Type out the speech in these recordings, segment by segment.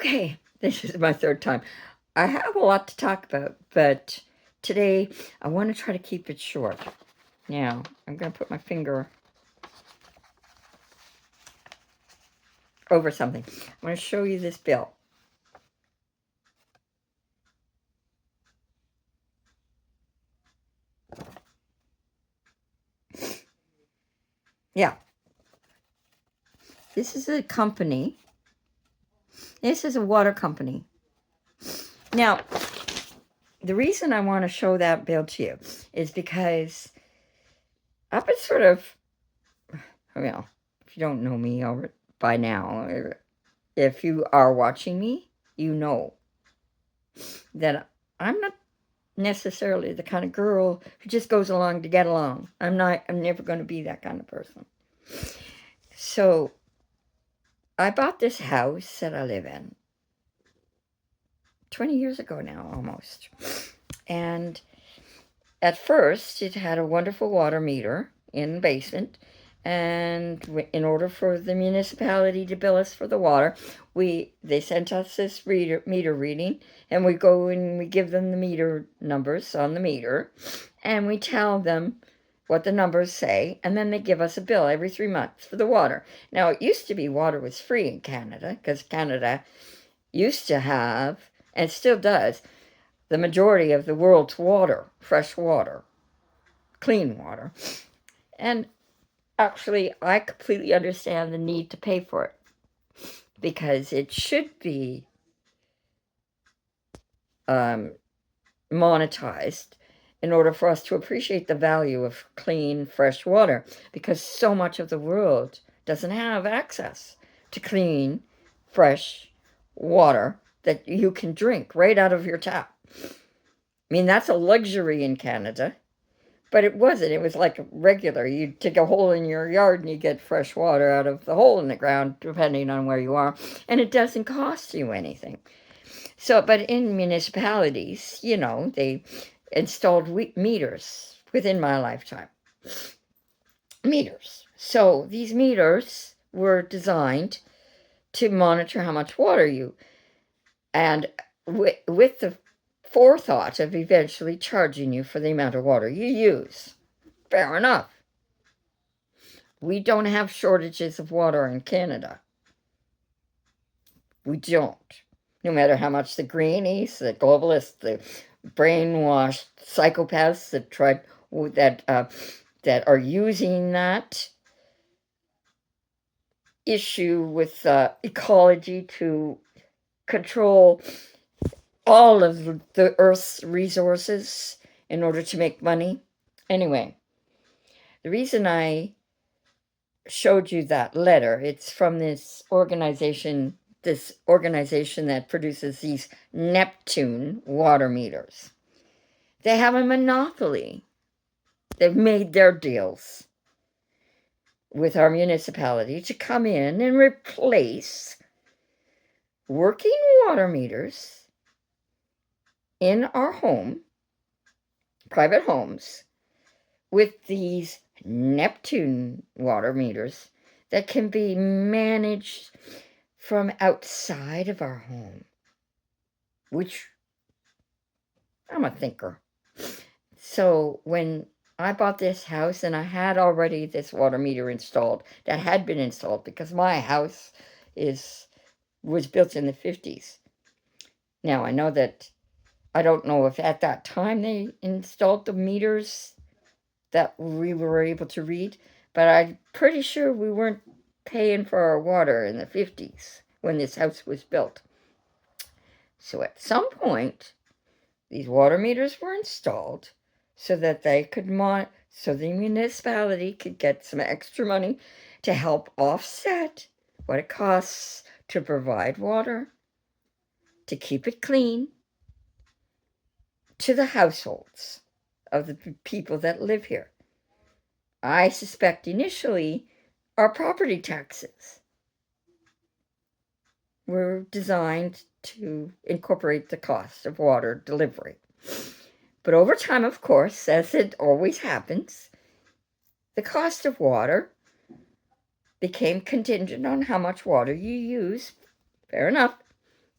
Okay, this is my third time. I have a lot to talk about, but today I want to try to keep it short. Now, I'm going to put my finger over something. I'm going to show you this bill. Yeah, this is a company. This is a water company. Now, the reason I want to show that bill to you is because I've been sort of, well, if you don't know me by now, if you are watching me, you know that I'm not necessarily the kind of girl who just goes along to get along. I'm never going to be that kind of person. So I bought this house that I live in 20 years ago now, almost. And at first, it had a wonderful water meter in the basement. And in order for the municipality to bill us for the water, they sent us this meter reading, and we go and we give them the meter numbers on the meter, and we tell them what the numbers say, and then they give us a bill every 3 months for the water. Now, it used to be water was free in Canada, because Canada used to have, and still does, the majority of the world's water, fresh water, clean water. And actually, I completely understand the need to pay for it, because it should be monetized in order for us to appreciate the value of clean, fresh water, because so much of the world doesn't have access to clean, fresh water that you can drink right out of your tap. I mean, that's a luxury in Canada, but it wasn't. It was like regular. You'd dig a hole in your yard and you get fresh water out of the hole in the ground, depending on where you are, and it doesn't cost you anything. So, but in municipalities, they installed meters within my lifetime. Meters. So these meters were designed to monitor how much water you, and with the forethought of eventually charging you for the amount of water you use. Fair enough. We don't have shortages of water in Canada. We don't. No matter how much the greenies, the globalists, the brainwashed psychopaths that are using that issue with ecology to control all of the Earth's resources in order to make money. Anyway, the reason I showed you that letter, it's from this organization that produces these Neptune water meters. They have a monopoly. They've made their deals with our municipality to come in and replace working water meters in our private homes, with these Neptune water meters that can be managed from outside of our home, which I'm a thinker. So when I bought this house, and I had already this water meter installed, that had been installed because my house was built in the 50s. Now, I know that, I don't know if at that time they installed the meters that we were able to read, but I'm pretty sure we weren't paying for our water in the 50s when this house was built. So at some point, these water meters were installed so that so the municipality could get some extra money to help offset what it costs to provide water, to keep it clean, to the households of the people that live here. I suspect initially our property taxes were designed to incorporate the cost of water delivery. But over time, of course, as it always happens, the cost of water became contingent on how much water you use. Fair enough.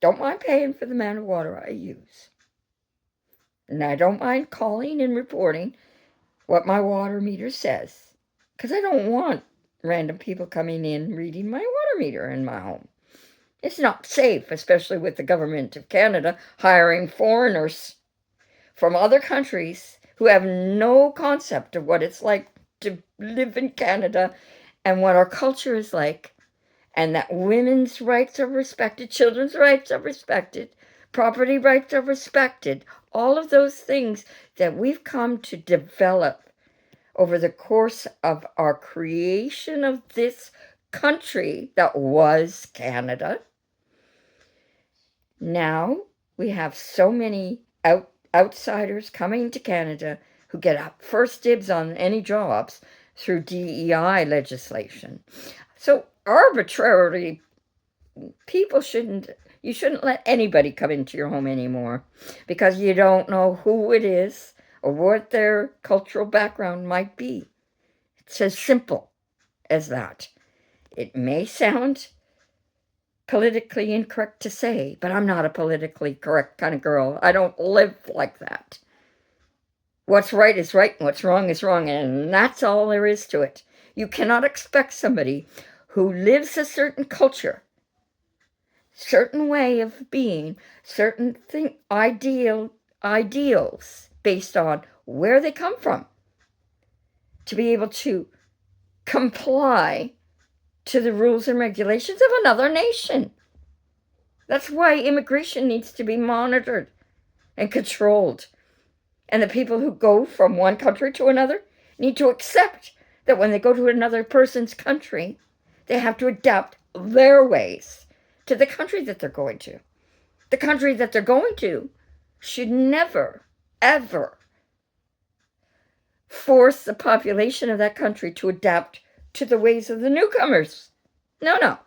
Don't mind paying for the amount of water I use. And I don't mind calling and reporting what my water meter says. Because I don't want random people coming in reading my water meter in my home. It's not safe, especially with the government of Canada hiring foreigners from other countries who have no concept of what it's like to live in Canada and what our culture is like, and that women's rights are respected, children's rights are respected, property rights are respected. All of those things that we've come to develop over the course of our creation of this country that was Canada. Now we have so many outsiders coming to Canada who get first dibs on any jobs through DEI legislation. So arbitrarily, you shouldn't let anybody come into your home anymore because you don't know who it is or what their cultural background might be. It's as simple as that. It may sound politically incorrect to say, but I'm not a politically correct kind of girl. I don't live like that. What's right is right and what's wrong is wrong, and that's all there is to it. You cannot expect somebody who lives a certain culture, certain way of being, certain ideals based on where they come from, to be able to comply to the rules and regulations of another nation. That's why immigration needs to be monitored and controlled. And the people who go from one country to another need to accept that when they go to another person's country, they have to adapt their ways to the country that they're going to. The country that they're going to should never, ever force the population of that country to adapt to the ways of the newcomers. No.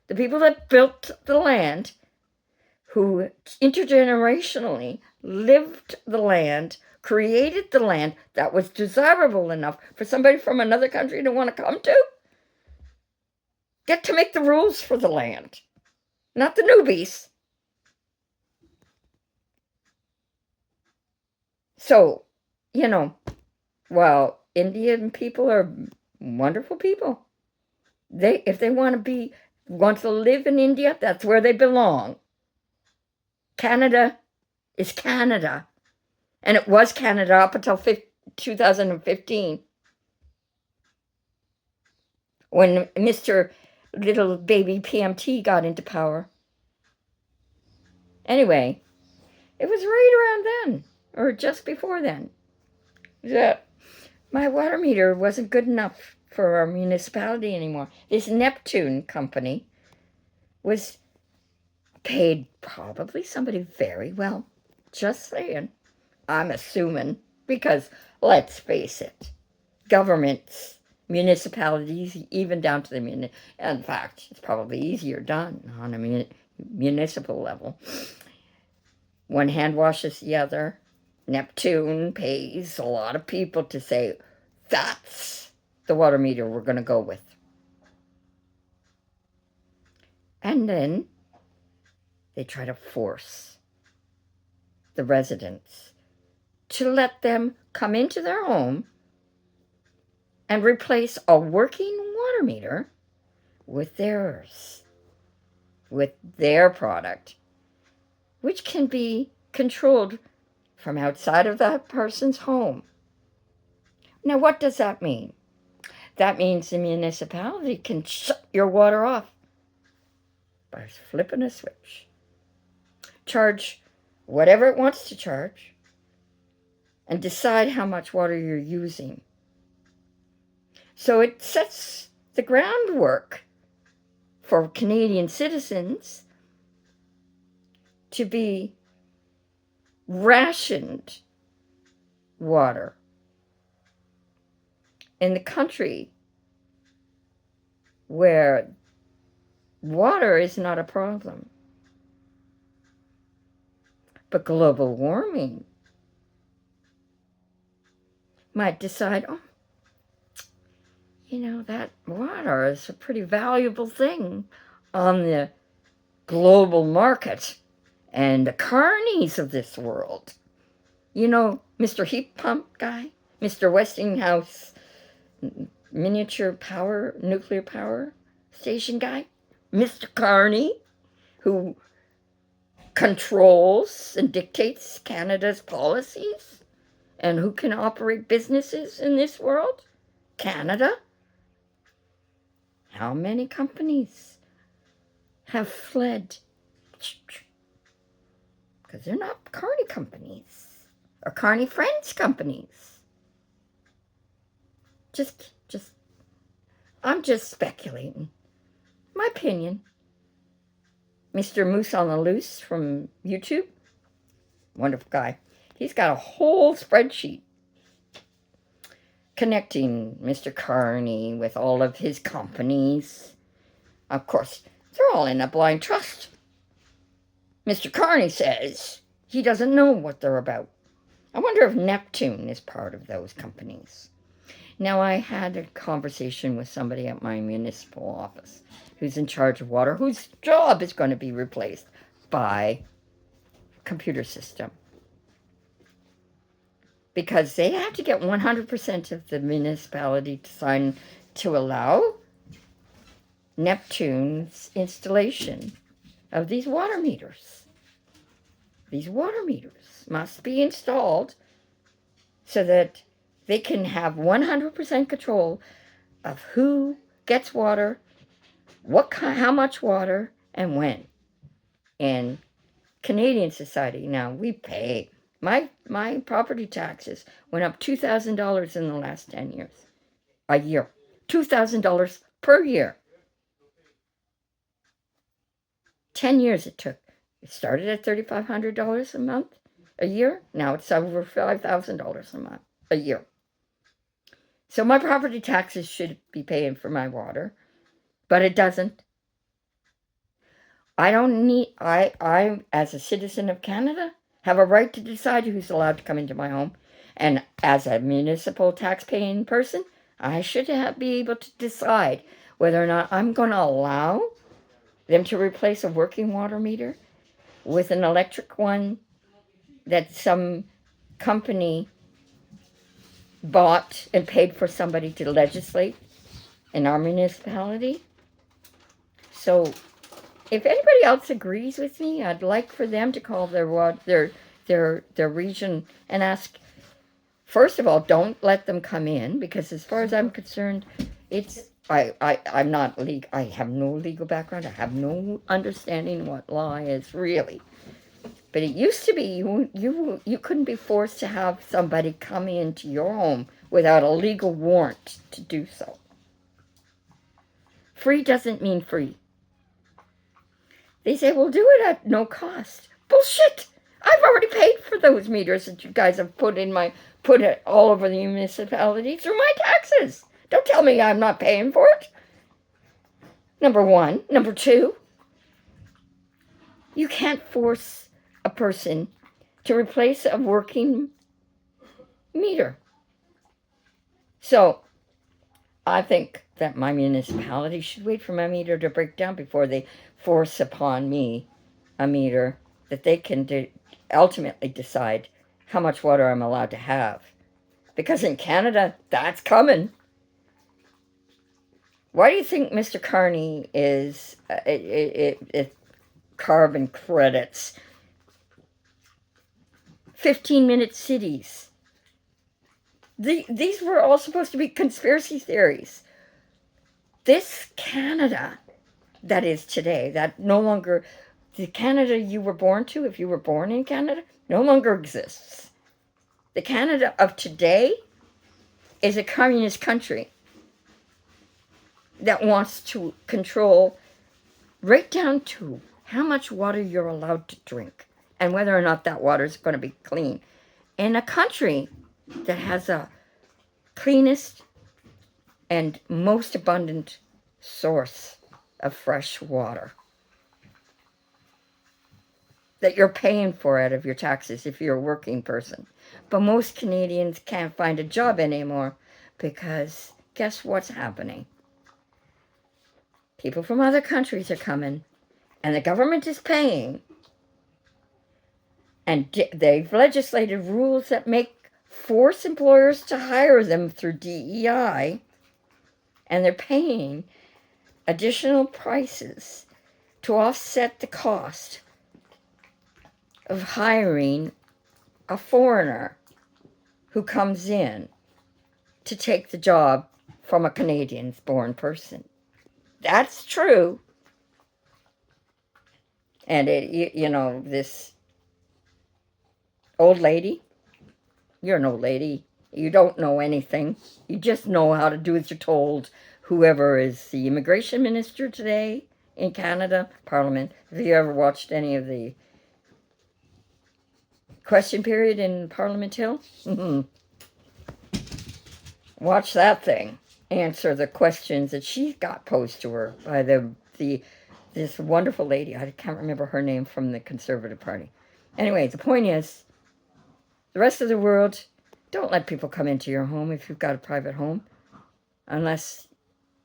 The people that built the land, who intergenerationally lived the land, created the land that was desirable enough for somebody from another country to want to come to, get to make the rules for the land, not the newbies. So, while Indian people are wonderful people, if they want to live in India, that's where they belong. Canada is Canada, and it was Canada up until 2015, when Mr. Little Baby PMT got into power. Anyway, it was right around then, or just before then, that my water meter wasn't good enough for our municipality anymore. This Neptune company was paid probably somebody very well. Just saying. I'm assuming, because let's face it, governments, municipalities, even down to the in fact, it's probably easier done on a municipal level. One hand washes the other. Neptune pays a lot of people to say, that's the water meter we're going to go with. And then they try to force the residents to let them come into their home and replace a working water meter with theirs, with their product, which can be controlled from outside of that person's home. Now, what does that mean? That means the municipality can shut your water off by flipping a switch. Charge whatever it wants to charge and decide how much water you're using. So it sets the groundwork for Canadian citizens to be rationed water in the country where water is not a problem. But global warming might decide, that water is a pretty valuable thing on the global market and the Carneys of this world. You know, Mr. Heat Pump guy, Mr. Westinghouse miniature power, nuclear power station guy, Mr. Carney, who controls and dictates Canada's policies and who can operate businesses in this world? Canada. How many companies have fled? Because they're not Carney companies or Carney Friends companies. I'm just speculating. My opinion. Mr. Moose on the Loose from YouTube, wonderful guy. He's got a whole spreadsheet connecting Mr. Carney with all of his companies. Of course, they're all in a blind trust. Mr. Carney says he doesn't know what they're about. I wonder if Neptune is part of those companies. Now, I had a conversation with somebody at my municipal office who's in charge of water, whose job is going to be replaced by a computer system. Because they have to get 100% of the municipality to sign to allow Neptune's installation of these water meters. These water meters must be installed so that they can have 100% control of who gets water, how much water, and when. In Canadian society, now we pay. My property taxes went up $2,000 in the last 10 years. A year. $2,000 per year. 10 years it took. It started at $3,500 a month, a year. Now it's over $5,000 a month, a year. So my property taxes should be paying for my water, but it doesn't. I, as a citizen of Canada, have a right to decide who's allowed to come into my home. And as a municipal tax-paying person, I should be able to decide whether or not I'm going to allow them to replace a working water meter with an electric one that some company bought and paid for somebody to legislate in our municipality. So if anybody else agrees with me, I'd like for them to call their region and ask, first of all, don't let them come in, because as far as I'm concerned, I'm not legal. I have no legal background. I have no understanding what law is really. But it used to be you couldn't be forced to have somebody come into your home without a legal warrant to do so. Free doesn't mean free. They say, we'll do it at no cost. Bullshit! I've already paid for those meters that you guys have put it all over the municipality through my taxes. Don't tell me I'm not paying for it. Number one. Number two, you can't force a person to replace a working meter. So I think that my municipality should wait for my meter to break down before they force upon me a meter that they can ultimately decide how much water I'm allowed to have. Because in Canada, that's coming. Why do you think Mr. Carney is carbon credits? 15-minute cities. These were all supposed to be conspiracy theories. This Canada that is today, that no longer, the Canada you were born to, if you were born in Canada, no longer exists. The Canada of today is a communist country that wants to control right down to how much water you're allowed to drink and whether or not that water is going to be clean. In a country that has a cleanest and most abundant source of fresh water that you're paying for out of your taxes if you're a working person. But most Canadians can't find a job anymore because guess what's happening? People from other countries are coming and the government is paying, and they've legislated rules that force employers to hire them through DEI, and they're paying additional prices to offset the cost of hiring a foreigner who comes in to take the job from a Canadian-born person. That's true. And this old lady, you're an old lady. You don't know anything. You just know how to do as you're told. Whoever is the immigration minister today in Canada, Parliament. Have you ever watched any of the question period in Parliament Hill? Watch that thing. Answer the questions that she got posed to her by this wonderful lady. I can't remember her name, from the Conservative Party. Anyway, the point is, the rest of the world, don't let people come into your home if you've got a private home. Unless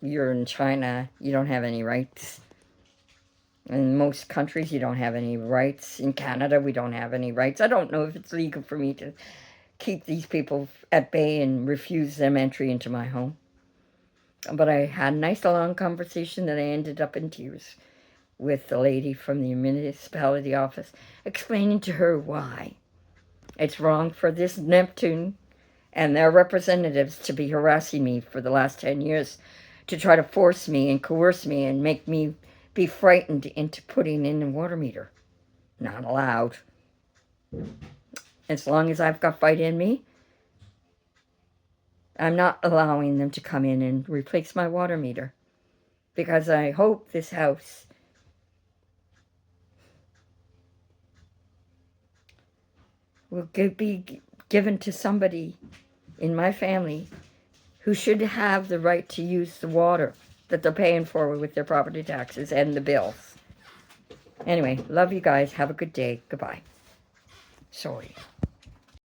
you're in China, you don't have any rights. In most countries, you don't have any rights. In Canada, we don't have any rights. I don't know if it's legal for me to keep these people at bay and refuse them entry into my home. But I had a nice long conversation that I ended up in tears with the lady from the municipality office, explaining to her why it's wrong for this Neptune and their representatives to be harassing me for the last 10 years, to try to force me and coerce me and make me be frightened into putting in a water meter. Not allowed. As long as I've got fight in me, I'm not allowing them to come in and replace my water meter. Because I hope this house will be given to somebody in my family who should have the right to use the water that they're paying for with their property taxes and the bills. Anyway, love you guys. Have a good day. Goodbye. Sorry.